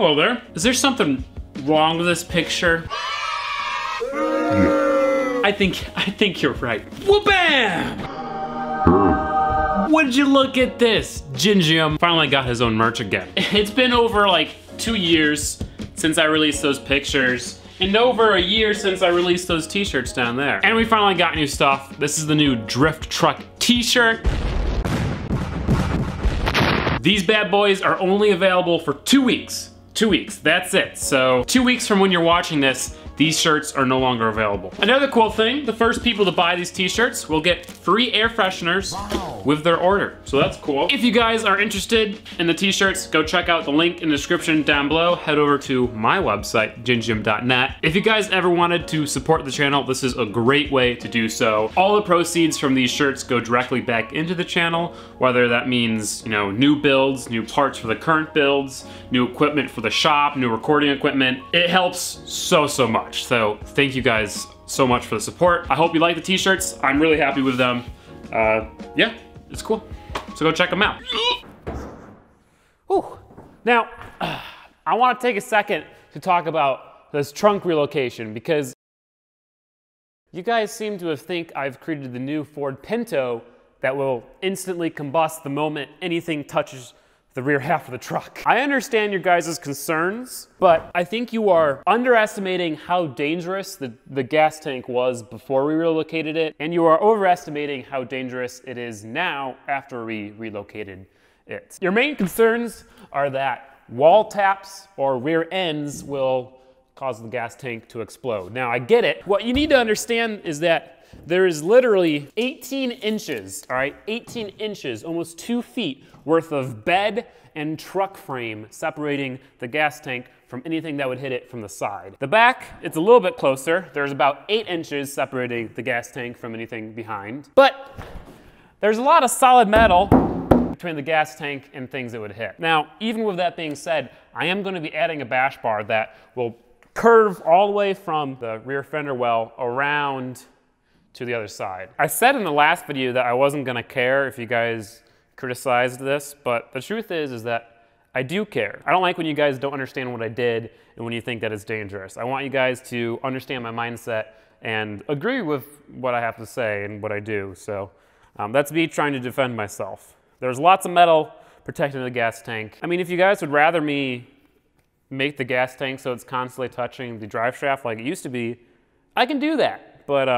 Hello there. Is there something wrong with this picture? I think you're right. Whoop-bam! Would you look at this? Gingium finally got his own merch again. It's been over like 2 years since I released those pictures, and over a year since I released those t-shirts down there. And we finally got new stuff. This is the new Drift Truck t-shirt. These bad boys are only available for 2 weeks. 2 weeks, that's it. So 2 weeks from when you're watching this, these shirts are no longer available. Another cool thing, the first people to buy these t-shirts will get free air fresheners with their order. So that's cool. If you guys are interested in the t-shirts, go check out the link in the description down below. Head over to my website, gingium.net. If you guys ever wanted to support the channel, this is a great way to do so. All the proceeds from these shirts go directly back into the channel, whether that means, you know, new builds, new parts for the current builds, new equipment for the shop, new recording equipment. It helps so much. So thank you guys so much for the support. I hope you like the t-shirts. I'm really happy with them. Yeah, it's cool. So go check them out. Whew. Now, I want to take a second to talk about this trunk relocation because you guys seem to have think I've created the new Ford Pinto that will instantly combust the moment anything touches the rear half of the truck. I understand your guys' concerns, but I think you are underestimating how dangerous the gas tank was before we relocated it, and you are overestimating how dangerous it is now after we relocated it. Your main concerns are that wall taps or rear ends will cause the gas tank to explode. Now, I get it. What you need to understand is that there is literally 18 inches, all right, 18 inches, almost 2 feet worth of bed and truck frame separating the gas tank from anything that would hit it from the side. The back, it's a little bit closer. There's about 8 inches separating the gas tank from anything behind. But there's a lot of solid metal between the gas tank and things it would hit. Now, even with that being said, I am going to be adding a bash bar that will curve all the way from the rear fender well around to the other side. I said in the last video that I wasn't gonna care if you guys criticized this, but the truth is that I do care. I don't like when you guys don't understand what I did and when you think that it's dangerous. I want you guys to understand my mindset and agree with what I have to say and what I do. So that's me trying to defend myself. There's lots of metal protecting the gas tank. I mean, if you guys would rather me make the gas tank so it's constantly touching the drive shaft like it used to be, I can do that. But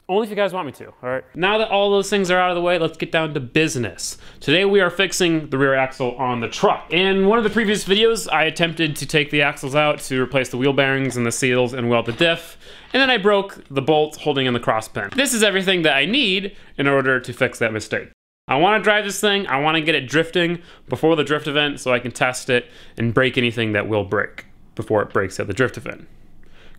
only if you guys want me to, all right? Now that all those things are out of the way, let's get down to business. Today we are fixing the rear axle on the truck. In one of the previous videos, I attempted to take the axles out to replace the wheel bearings and the seals and weld the diff, and then I broke the bolt holding in the cross pin. This is everything that I need in order to fix that mistake. I want to drive this thing, I want to get it drifting before the drift event so I can test it and break anything that will break before it breaks at the drift event.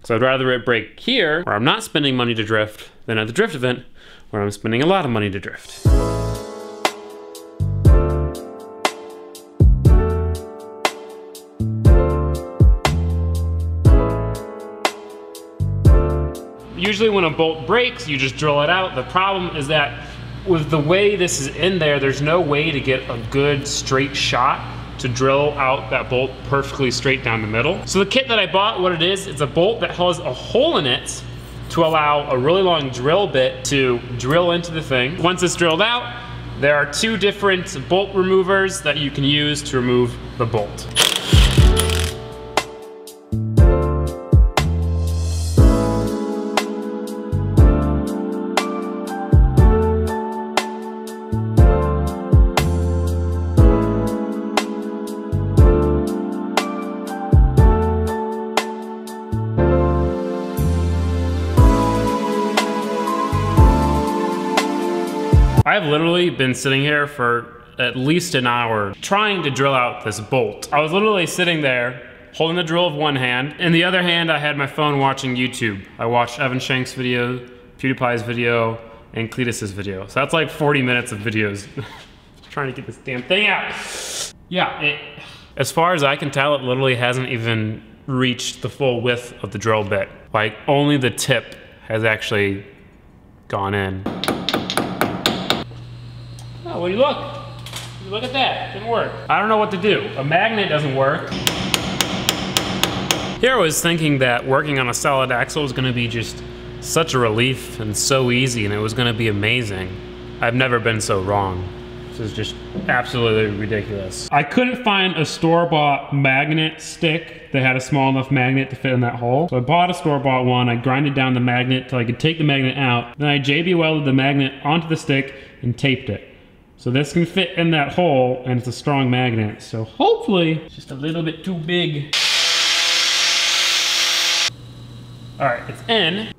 So I'd rather it break here, where I'm not spending money to drift, than at the drift event, where I'm spending a lot of money to drift. Usually when a bolt breaks, you just drill it out. The problem is that with the way this is in there, there's no way to get a good straight shot to drill out that bolt perfectly straight down the middle. So the kit that I bought, what it is, it's a bolt that has a hole in it to allow a really long drill bit to drill into the thing. Once it's drilled out, there are 2 different bolt removers that you can use to remove the bolt. I've literally been sitting here for at least an hour trying to drill out this bolt. I was literally sitting there holding the drill with one hand. In the other hand, I had my phone watching YouTube. I watched Evan Shank's video, PewDiePie's video, and Cletus's video. So that's like 40 minutes of videos. Trying to get this damn thing out. Yeah, as far as I can tell, it literally hasn't even reached the full width of the drill bit. Like, only the tip has actually gone in. Oh, well, look at that, it didn't work. I don't know what to do. A magnet doesn't work. Here I was thinking that working on a solid axle was gonna be just such a relief and so easy, and it was gonna be amazing. I've never been so wrong. This is just absolutely ridiculous. I couldn't find a store-bought magnet stick that had a small enough magnet to fit in that hole. So I bought a store-bought one, I grinded down the magnet till I could take the magnet out, then I JB welded the magnet onto the stick and taped it. So this can fit in that hole, and it's a strong magnet. So hopefully, it's just a little bit too big. All right, it's in.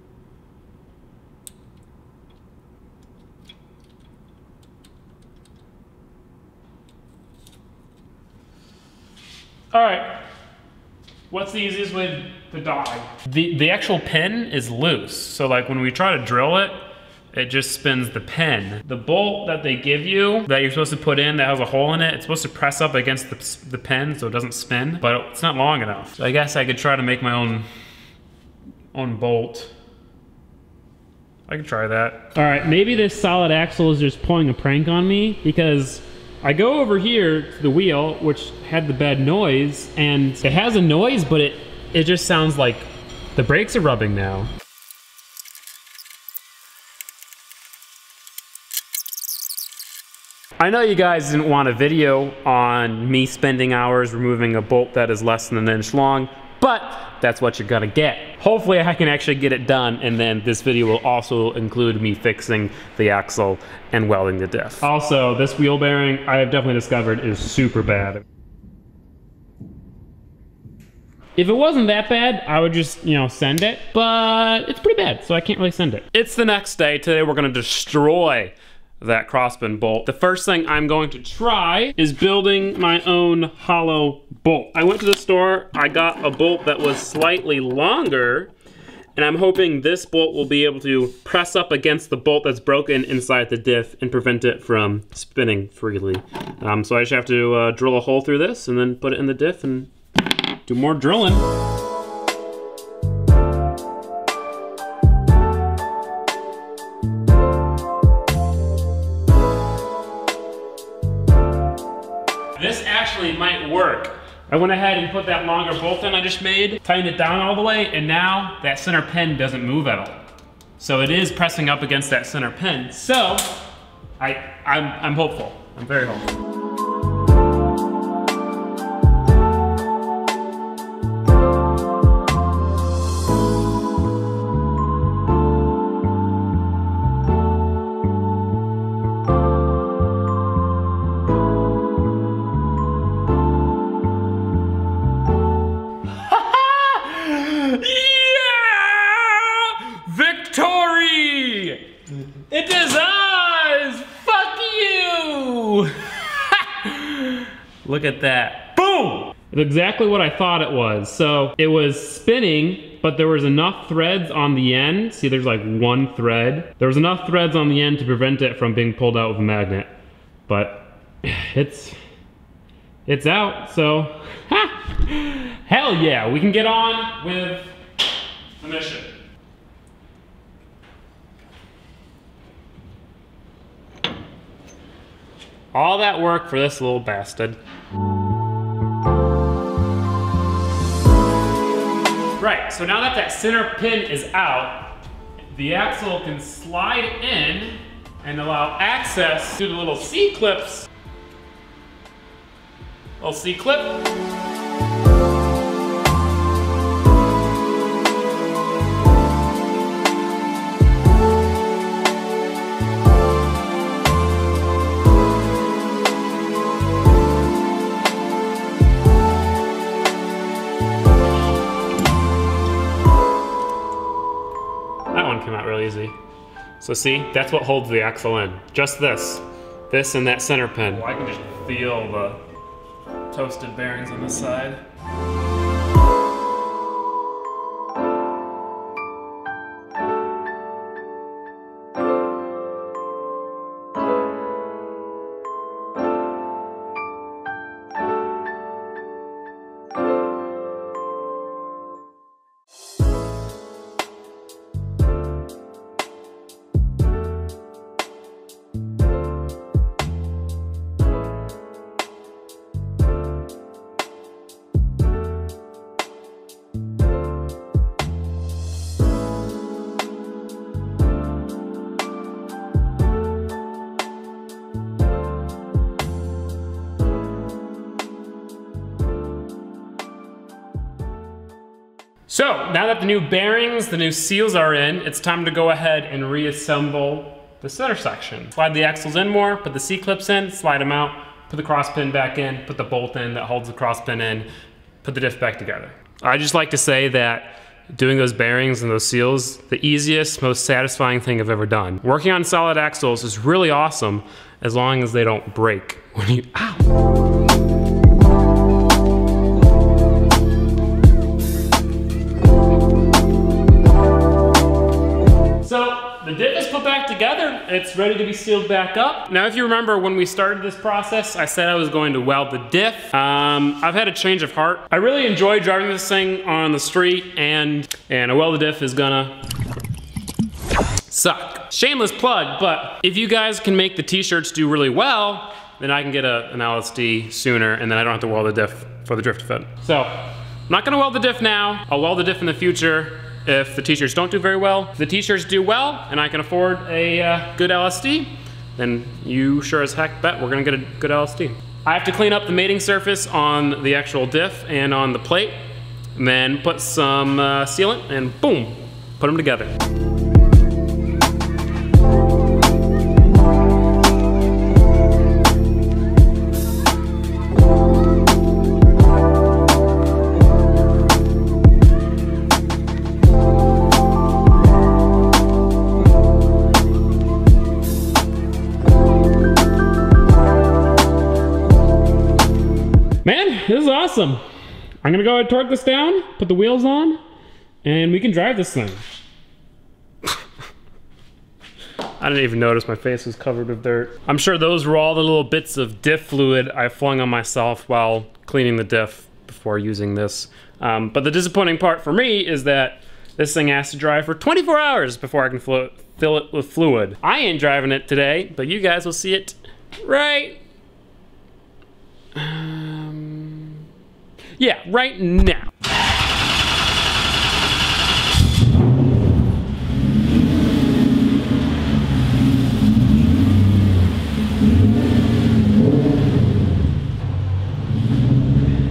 All right, what's the easiest way to die? The actual pin is loose, so like when we try to drill it, it just spins the pin. The bolt that they give you, that you're supposed to put in that has a hole in it, it's supposed to press up against the pin so it doesn't spin, but it's not long enough. So I guess I could try to make my own bolt. I could try that. All right, maybe this solid axle is just pulling a prank on me, because I go over here to the wheel, which had the bad noise, and it has a noise, but it just sounds like the brakes are rubbing now. I know you guys didn't want a video on me spending hours removing a bolt that is less than an inch long, but that's what you're gonna get. Hopefully I can actually get it done, and then this video will also include me fixing the axle and welding the diff. Also, this wheel bearing, I have definitely discovered, is super bad. If it wasn't that bad, I would just, send it, but it's pretty bad, so I can't really send it. It's the next day. Today we're gonna destroy that crosspin bolt. The first thing I'm going to try is building my own hollow bolt. I went to the store, I got a bolt that was slightly longer, and I'm hoping this bolt will be able to press up against the bolt that's broken inside the diff and prevent it from spinning freely. So I just have to drill a hole through this and then put it in the diff and do more drilling. This actually might work. I went ahead and put that longer bolt in I just made, tightened it down all the way, and now that center pin doesn't move at all. So it is pressing up against that center pin. So I'm hopeful. I'm very hopeful. It is ours! Fuck you! Look at that. Boom! It's exactly what I thought it was. So it was spinning, but there was enough threads on the end. See, there's like one thread. There was enough threads on the end to prevent it from being pulled out with a magnet. But it's out, so hell yeah, we can get on with the mission. All that work for this little bastard. Right, so now that that center pin is out, the axle can slide in and allow access to the little C-clips. Little C-clip. Came out real easy. So see, that's what holds the axle in. Just this and that center pin. I can just feel the toasted bearings on this side. So now that the new bearings, the new seals are in, it's time to go ahead and reassemble the center section. Slide the axles in more, put the C-clips in, slide them out, put the cross pin back in, put the bolt in that holds the cross pin in, put the diff back together. I just like to say that doing those bearings and those seals, the easiest, most satisfying thing I've ever done. Working on solid axles is really awesome as long as they don't break when you, ow. So the diff is put back together. It's ready to be sealed back up. Now, if you remember when we started this process, I said I was going to weld the diff. I've had a change of heart. I really enjoy driving this thing on the street, and a welded diff is gonna suck. Shameless plug, but if you guys can make the t-shirts do really well, then I can get an LSD sooner, and then I don't have to weld the diff for the drift fit. So, I'm not gonna weld the diff now. I'll weld the diff in the future if the t-shirts don't do very well. If the t-shirts do well, and I can afford a good LSD, then you sure as heck bet we're gonna get a good LSD. I have to clean up the mating surface on the actual diff and on the plate, and then put some sealant, and boom, put them together. This is awesome. I'm gonna go ahead and torque this down, put the wheels on, and we can drive this thing. I didn't even notice my face was covered with dirt. I'm sure those were all the little bits of diff fluid I flung on myself while cleaning the diff before using this. But the disappointing part for me is that this thing has to dry for 24 hours before I can fill it with fluid. I ain't driving it today, but you guys will see it right. Yeah, right now.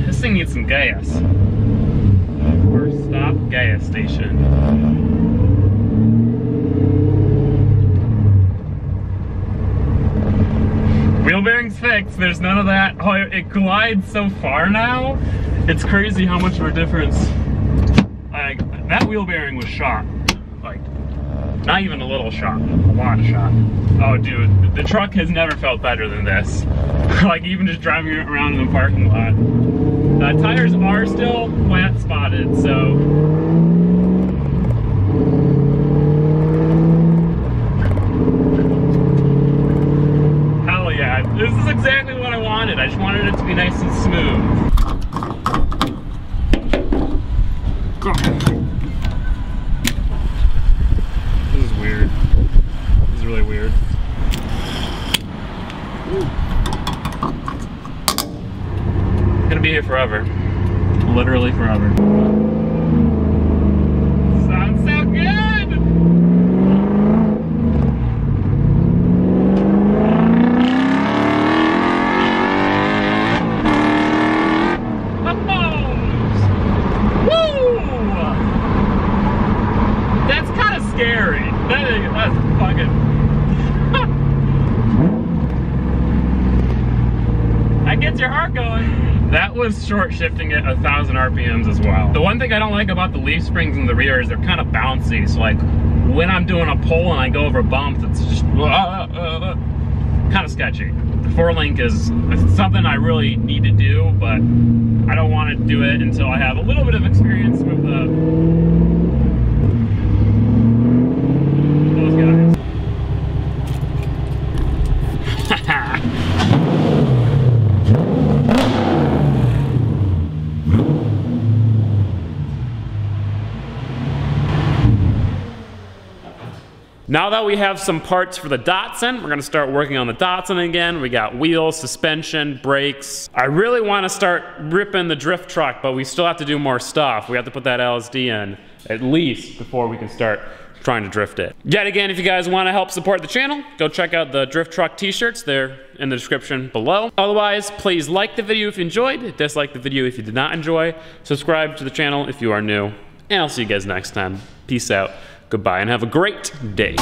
This thing needs some gas. First stop, gas station. Wheel bearings fixed, there's none of that. Oh, it glides so far now. It's crazy how much of a difference. Like, that wheel bearing was shot. Like, not even a little shot, a lot of shot. Oh dude, the truck has never felt better than this. Like, even just driving it around in the parking lot. Tires are still flat spotted, so. Hell yeah, this is exactly what I wanted. I just wanted it to be nice and smooth. This is weird. This is really weird. I'm gonna be here forever. Literally forever. Sounds so good! Scary. That's fucking. That gets your heart going. That was short shifting at 1,000 RPMs as well. The one thing I don't like about the leaf springs in the rear is they're kind of bouncy. So like when I'm doing a pull and I go over bumps, it's just kind of sketchy. The 4-link is something I really need to do, but I don't want to do it until I have a little bit of experience with the. Now that we have some parts for the Datsun, we're gonna start working on the Datsun again. We got wheels, suspension, brakes. I really wanna start ripping the drift truck, but we still have to do more stuff. We have to put that LSD in, at least, before we can start trying to drift it. Yet again, if you guys wanna help support the channel, go check out the drift truck t-shirts. They're in the description below. Otherwise, please like the video if you enjoyed, dislike the video if you did not enjoy, subscribe to the channel if you are new, and I'll see you guys next time. Peace out, goodbye, and have a great day.